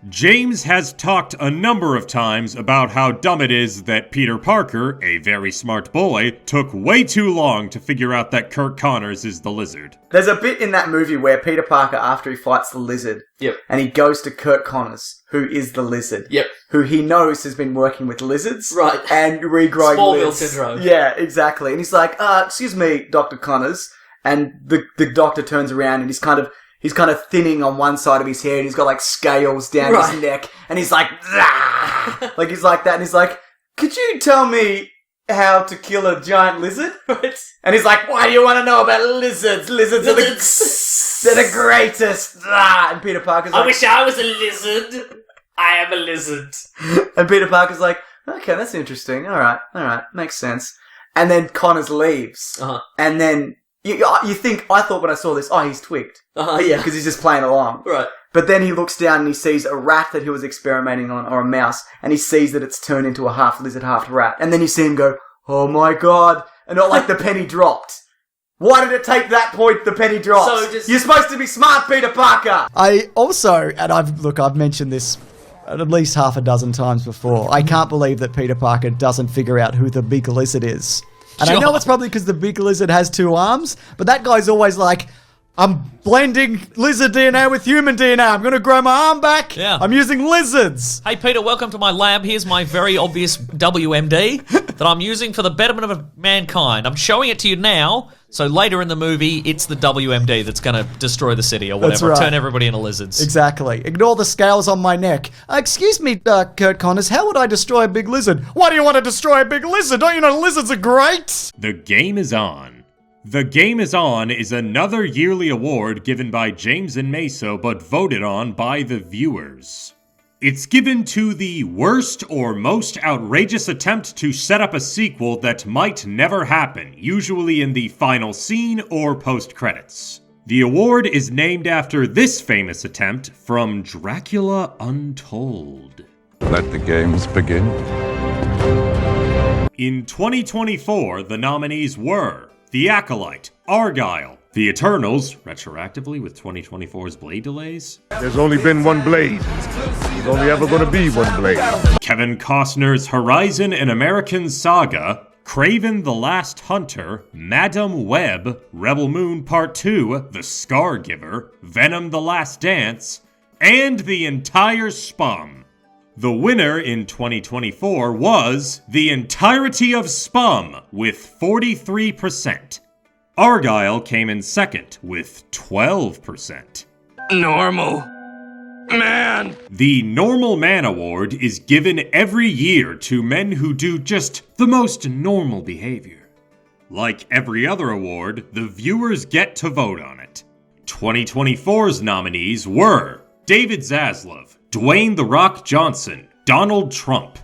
S1: James has talked a number of times about how dumb it is that Peter Parker, a very smart boy, took way too long to figure out that Kurt Connors is the lizard.
S5: There's a bit in that movie where Peter Parker, after he fights the lizard, and he goes to Kurt Connors, who is the lizard, who he knows has been working with lizards, and regrowing
S10: Smallville
S5: lids.
S10: syndrome.
S5: Yeah, exactly. And he's like, excuse me, Dr. Connors. And the doctor turns around and he's kind of thinning on one side of his hair and he's got like scales down his neck and he's like, "Zah!" Like he's like that and he's like, could you tell me how to kill a giant lizard? And he's like, why do you want to know about lizards? Lizards are they're the greatest. Zah! And Peter Parker's like,
S10: I wish I was a lizard. I am a lizard.
S5: And Peter Parker's like, okay, that's interesting. All right, makes sense. And then Connors leaves. And then you think, I thought when I saw this, he's twigged. Because he's just playing along.
S10: Right.
S5: But then he looks down and he sees a rat that he was experimenting on, or a mouse, and he sees that it's turned into a half lizard, half rat. And then you see him go, oh my god, and not like the penny dropped. Why did it take that point the penny dropped? You're supposed to be smart, Peter Parker!
S3: I also, and I've mentioned this at least half a dozen times before, I can't believe that Peter Parker doesn't figure out who the big lizard is. And I know it's probably because the big lizard has 2 arms, but that guy's always like, I'm blending lizard DNA with human DNA. I'm going to grow my arm back.
S4: Yeah.
S3: I'm using lizards.
S4: Hey, Peter, welcome to my lab. Here's my very obvious WMD that I'm using for the betterment of mankind. I'm showing it to you now, so later in the movie, it's the WMD that's going to destroy the city or whatever.
S3: That's right.
S4: Turn everybody into lizards.
S3: Exactly. Ignore the scales on my neck. Excuse me, Kurt Connors, how would I destroy a big lizard? Why do you want to destroy a big lizard? Don't you know lizards are great?
S1: The Game is On. The Game is On is another yearly award given by James and Maso but voted on by the viewers. It's given to the worst or most outrageous attempt to set up a sequel that might never happen, usually in the final scene or post-credits. The award is named after this famous attempt from Dracula Untold.
S6: Let the games begin.
S1: In 2024, the nominees were The Acolyte, Argyle, The Eternals, retroactively with 2024's Blade delays.
S6: There's only been one Blade. There's only ever going to be one Blade.
S1: Kevin Costner's Horizon: An American Saga, Kraven the Last Hunter, Madam Web, Rebel Moon Part 2, The Scargiver, Venom the Last Dance, and the entire SPUMM. The winner in 2024 was the entirety of SPUMM with 43%. Argyle came in second with 12%.
S6: Normal Man.
S1: The Normal Man Award is given every year to men who do just the most normal behavior. Like every other award, the viewers get to vote on it. 2024's nominees were David Zaslav, Dwayne "The Rock" Johnson, Donald Trump,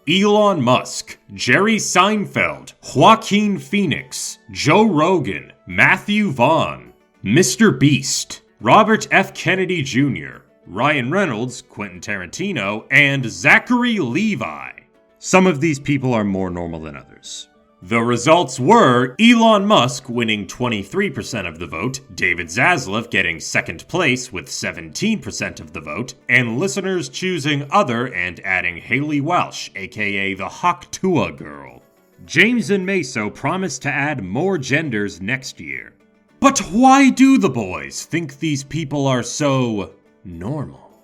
S1: Elon Musk, Jerry Seinfeld, Joaquin Phoenix, Joe Rogan, Matthew Vaughn, Mr. Beast, Robert F. Kennedy Jr., Ryan Reynolds, Quentin Tarantino, and Zachary Levi. Some of these people are more normal than others. The results were Elon Musk winning 23% of the vote, David Zaslav getting second place with 17% of the vote, and listeners choosing other and adding Haley Walsh, aka the Hawktua Girl. James and Maso promised to add more genders next year. But why do the boys think these people are so normal?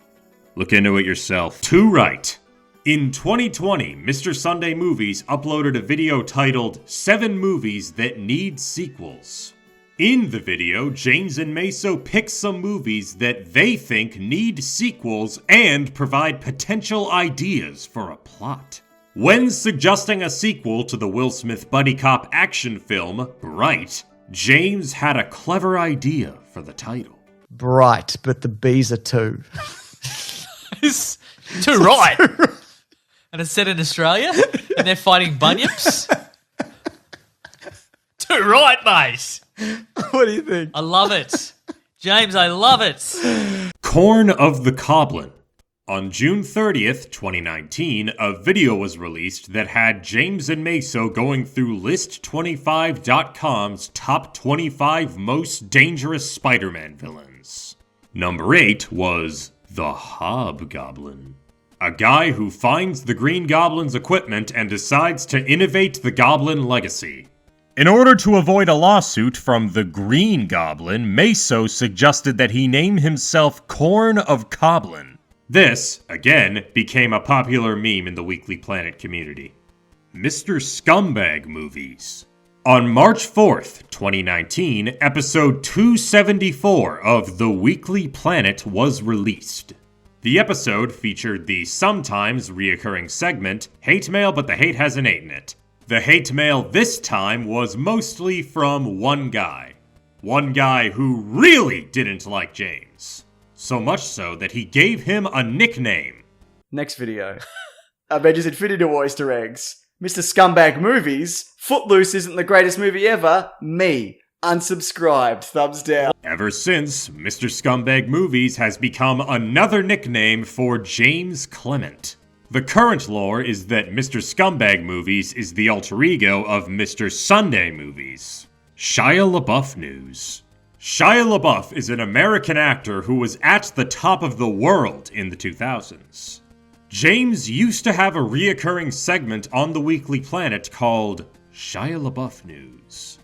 S1: Look into it yourself. Too right. In 2020, Mr. Sunday Movies uploaded a video titled 7 Movies That Need Sequels. In the video, James and Maso pick some movies that they think need sequels and provide potential ideas for a plot. When suggesting a sequel to the Will Smith buddy cop action film, Bright, James had a clever idea for the title.
S3: Bright, but the bees are 2.
S4: It's too right. And it's set in Australia, and they're fighting bunyips. Too right, mate.
S3: What do you think?
S4: I love it. James, I love it.
S1: Corn of the Coblin. On June 30th, 2019, a video was released that had James and Maso going through List25.com's top 25 most dangerous Spider-Man villains. Number 8 was The Hobgoblin. A guy who finds the Green Goblin's equipment and decides to innovate the Goblin legacy. In order to avoid a lawsuit from the Green Goblin, Maso suggested that he name himself Corn of Coblin. This, again, became a popular meme in the Weekly Planet community. Mr. Scumbag Movies. On March 4th, 2019, episode 274 of The Weekly Planet was released. The episode featured the sometimes reoccurring segment, Hate Mail but the Hate Has an 8 in it. The hate mail this time was mostly from one guy. One guy who really didn't like James. So much so that he gave him a nickname.
S5: Next video. Avengers Infinity War Easter eggs. Mr. Scumbag Movies. Footloose isn't the greatest movie ever. Me. Unsubscribed. Thumbs down.
S1: Ever since, Mr. Scumbag Movies has become another nickname for James Clement. The current lore is that Mr. Scumbag Movies is the alter ego of Mr. Sunday Movies. Shia LaBeouf news. Shia LaBeouf is an American actor who was at the top of the world in the 2000s. James used to have a reoccurring segment on the Weekly Planet called Shia LaBeouf News.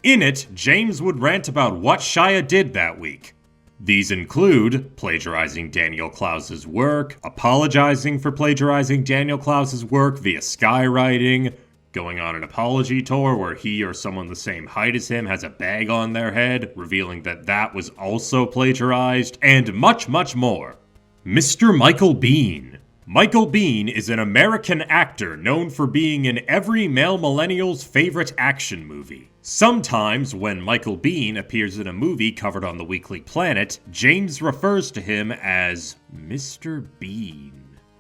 S1: In it, James would rant about what Shia did that week. These include plagiarizing Daniel Klaus's work, apologizing for plagiarizing Daniel Klaus's work via skywriting, going on an apology tour where he or someone the same height as him has a bag on their head, revealing that that was also plagiarized, and much, much more. Mr. Michael Biehn. Michael Biehn is an American actor known for being in every male millennial's favorite action movie. Sometimes, when Michael Biehn appears in a movie covered on the Weekly Planet, James refers to him as Mr. Biehn.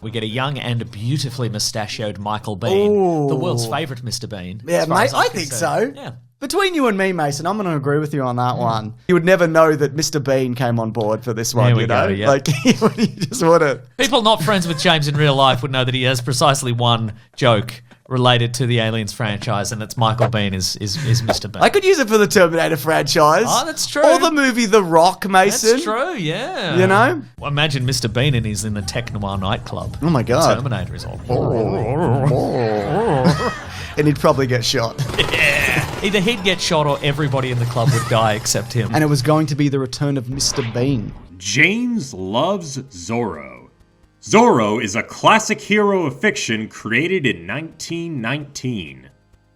S4: We get a young and beautifully mustachioed Michael Biehn, the world's favourite Mr. Bean.
S3: Yeah, mate, I think so.
S4: Yeah.
S3: Between you and me, Mason, I'm going to agree with you on that one. You would never know that Mr. Bean came on board for this one,
S4: There we
S3: you know?
S4: go, yeah.
S3: Like, you just want to...
S4: People not friends with James in real life would know that he has precisely one joke related to the Aliens franchise, and it's Michael Biehn is Mr. Bean.
S3: I could use it for the Terminator franchise.
S4: Oh, that's true.
S3: Or the movie The Rock, Mason.
S4: That's true, yeah.
S3: You know?
S4: Well, imagine Mr. Bean and he's in the Tech Noir nightclub.
S3: Oh my God.
S4: Terminator is all...
S3: And he'd probably get shot.
S4: Yeah. Either he'd get shot or everybody in the club would die except him.
S3: And it was going to be the return of Mr. Bean.
S1: James loves Zorro. Zorro is a classic hero of fiction created in 1919.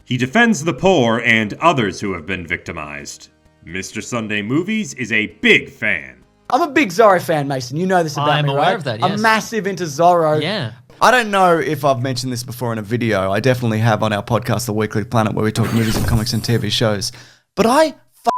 S1: He defends the poor and others who have been victimized. Mr. Sunday Movies is a big fan.
S3: I'm a big Zorro fan, Mason. You know this about
S4: I'm
S3: me,
S4: aware
S3: right?
S4: of that, yes.
S3: I'm massive into Zorro.
S4: Yeah.
S5: I don't know if I've mentioned this before in a video. I definitely have on our podcast, The Weekly Planet, where we talk movies and comics and TV shows. But I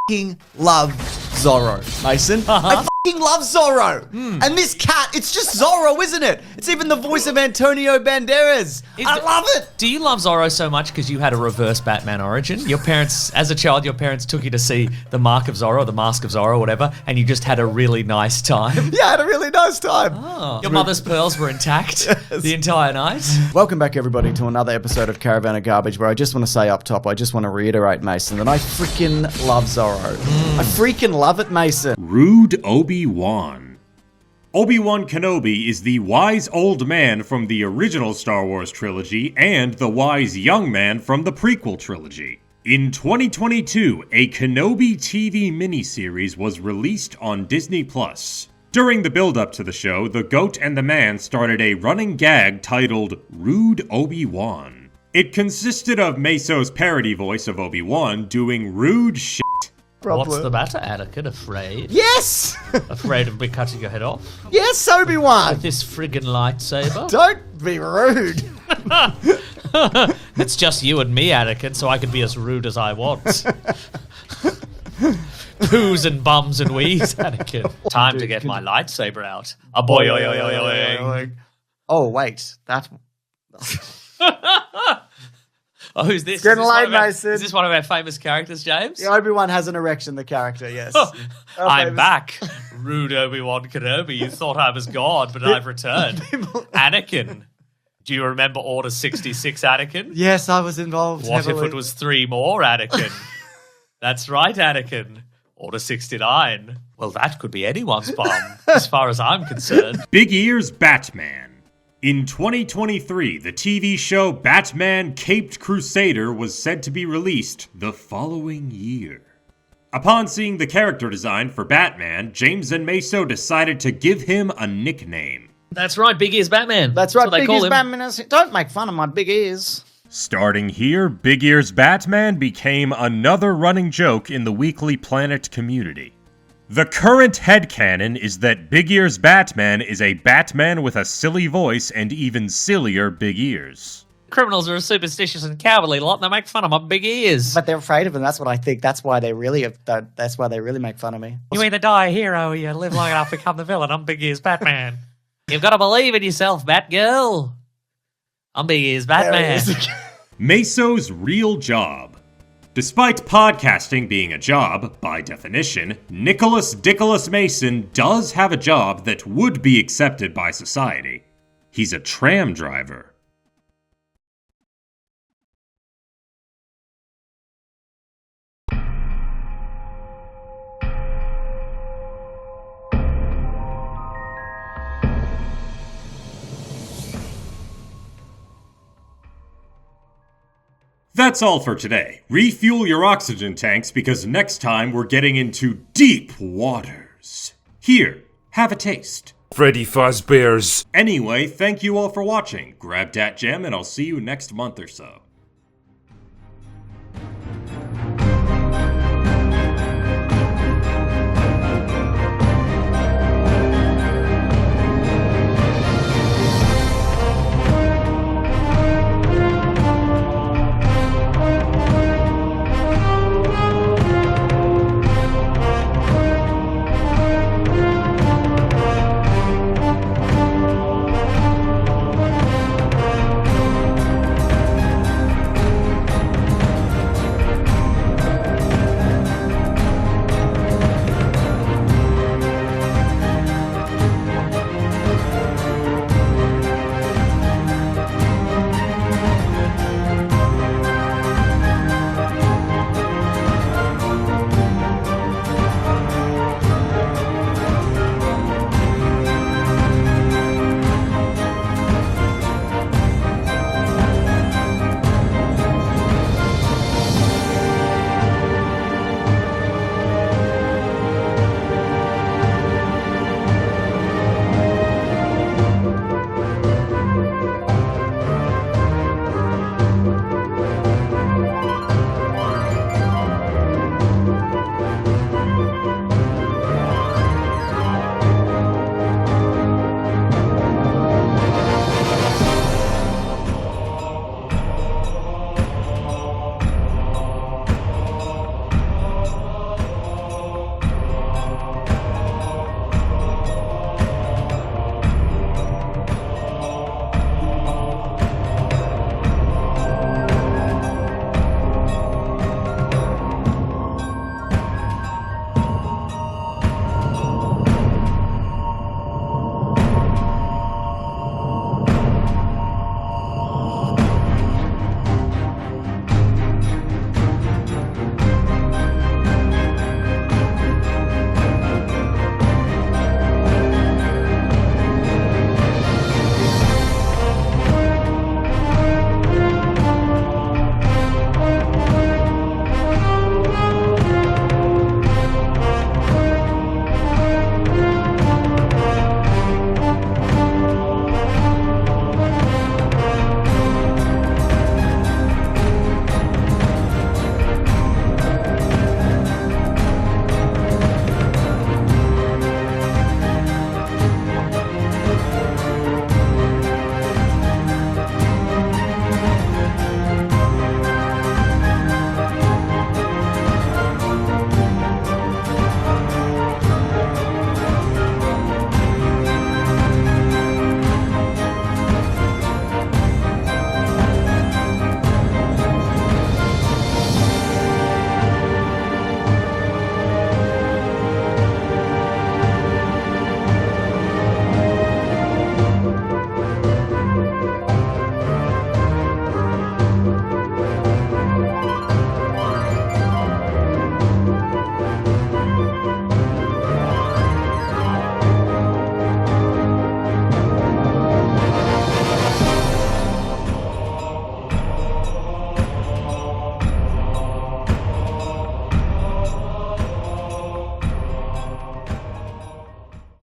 S5: fucking love Zorro, Mason. I fucking love Zorro. And this cat, it's just Zorro, isn't it? It's even the voice of Antonio Banderas. I love it.
S4: Do you love Zorro so much because you had a reverse Batman origin? Your parents, as a child, your parents took you to see The Mark of Zorro, The Mask of Zorro, whatever, and you just had a really nice time?
S3: Yeah, I had a really nice time.
S4: Oh. Your mother's pearls were intact the entire night?
S5: Welcome back, everybody, to another episode of Caravan of Garbage, where I just want to say up top, I just want to reiterate, Mason, that I freaking love Zorro. I freaking love it, Mason.
S1: Rude Obi-Wan. Obi-Wan Kenobi is the wise old man from the original Star Wars trilogy and the wise young man from the prequel trilogy. In 2022, a Kenobi TV miniseries was released on Disney+. During the build-up to the show, the goat and the man started a running gag titled Rude Obi-Wan. It consisted of Maso's parody voice of Obi-Wan doing rude shit.
S4: What's the matter, Anakin? Afraid?
S3: Yes!
S4: Afraid of me cutting your head off?
S3: Yes, Obi-Wan!
S4: With this friggin' lightsaber?
S3: Don't be rude.
S4: It's just you and me, Anakin, so I can be as rude as I want. Poos and bums and wees, Anakin. Time to get my lightsaber out. A boy, oi, oi, oi, oi.
S5: Oh, wait. That...
S4: Oh, who's this?
S3: Getting late, Mason.
S4: Is this one of our famous characters, James?
S3: Yeah, Obi-Wan has an erection, the character, yes.
S4: I'm back. Rude Obi-Wan Kenobi. You thought I was gone, but I've returned. Anakin. Do you remember Order 66, Anakin?
S3: Yes, I was involved
S4: What
S3: heavily.
S4: if it was 3 more, Anakin? That's right, Anakin. Order 69. Well, that could be anyone's bum, as far as I'm concerned.
S1: Big Ear's Batman. In 2023, the TV show Batman Caped Crusader was said to be released the following year. Upon seeing the character design for Batman, James and Maso decided to give him a nickname.
S4: That's right, Big Ear's Batman.
S11: That's right,
S4: what they
S11: Big
S4: call
S11: Ears
S4: him.
S11: Batman. Don't make fun of my big ears.
S1: Starting here, Big Ear's Batman became another running joke in the Weekly Planet community. The current headcanon is that Big Ear's Batman is a Batman with a silly voice and even sillier big ears.
S4: Criminals are a superstitious and cowardly lot, and they make fun of my big ears.
S11: But they're afraid of him. That's what I think. That's why they really make fun of me.
S4: You either die a hero or you live long enough to become the villain. I'm Big Ear's Batman. You've got to believe in yourself, Batgirl. I'm Big Ear's Batman.
S1: Maso's real job. Despite podcasting being a job, by definition, Nicholas Dickolas Mason does have a job that would be accepted by society. He's a tram driver. That's all for today. Refuel your oxygen tanks because next time we're getting into deep waters. Here, have a taste.
S6: Freddy Fazbear's.
S1: Anyway, thank you all for watching. Grab that gem and I'll see you next month or so.